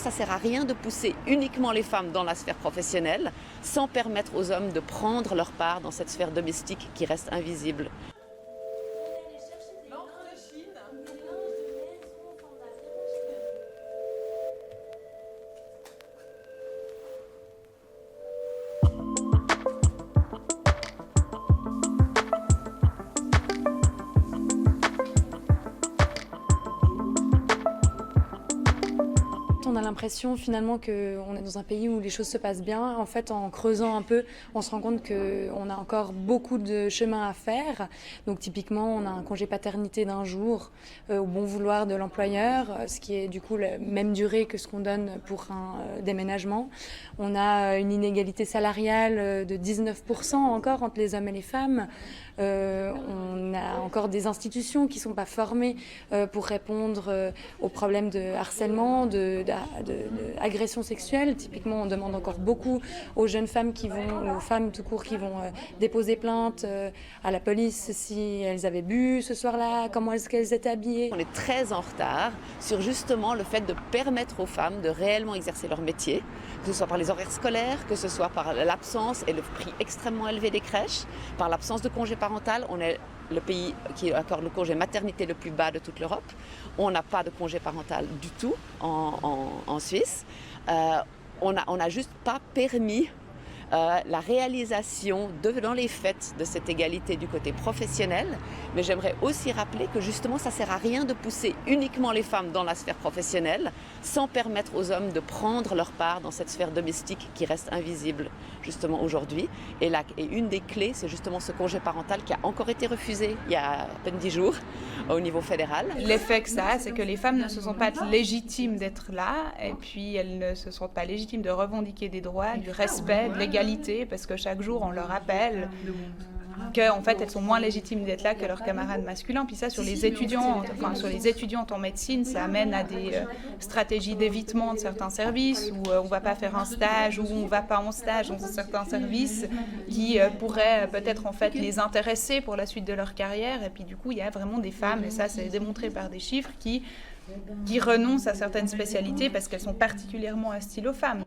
ça ne sert à rien de pousser uniquement les femmes dans la sphère professionnelle sans permettre aux hommes de prendre leur part dans cette sphère domestique qui reste invisible. On a l'impression finalement qu'on est dans un pays où les choses se passent bien. En fait, en creusant un peu, on se rend compte qu'on a encore beaucoup de chemin à faire. Donc typiquement, on a un congé paternité d'1 jour au bon vouloir de l'employeur, ce qui est du coup la même durée que ce qu'on donne pour un déménagement. On a une inégalité salariale de 19% encore entre les hommes et les femmes. On a encore des institutions qui ne sont pas formées pour répondre aux problèmes de harcèlement, d'agression sexuelle. Typiquement, on demande encore beaucoup aux jeunes femmes aux femmes tout court qui vont déposer plainte à la police si elles avaient bu ce soir-là, comment est-ce qu'elles étaient habillées. On est très en retard sur justement le fait de permettre aux femmes de réellement exercer leur métier, que ce soit par les horaires scolaires, que ce soit par l'absence et le prix extrêmement élevé des crèches, par l'absence de congé parental. On est le pays qui accorde le congé maternité le plus bas de toute l'Europe. On n'a pas de congé parental du tout en Suisse. On n'a juste pas permis la réalisation dans les faits de cette égalité du côté professionnel. Mais j'aimerais aussi rappeler que justement ça ne sert à rien de pousser uniquement les femmes dans la sphère professionnelle sans permettre aux hommes de prendre leur part dans cette sphère domestique qui reste invisible justement aujourd'hui. Et une des clés, c'est justement ce congé parental qui a encore été refusé il y a à peine 10 jours au niveau fédéral. L'effet que ça a, c'est que les femmes ne se sentent pas légitimes d'être là et puis elles ne se sentent pas légitimes de revendiquer des droits, du respect, de l'égalité, parce que chaque jour on leur rappelle qu'en fait elles sont moins légitimes d'être là que leurs camarades masculins. Puis ça, sur les étudiantes en médecine, ça amène à des stratégies d'évitement de certains services où on ne va pas faire un stage, ou on ne va pas en stage dans certains services qui pourraient peut-être en fait les intéresser pour la suite de leur carrière. Et puis du coup, il y a vraiment des femmes, et ça c'est démontré par des chiffres, qui renoncent à certaines spécialités parce qu'elles sont particulièrement hostiles aux femmes.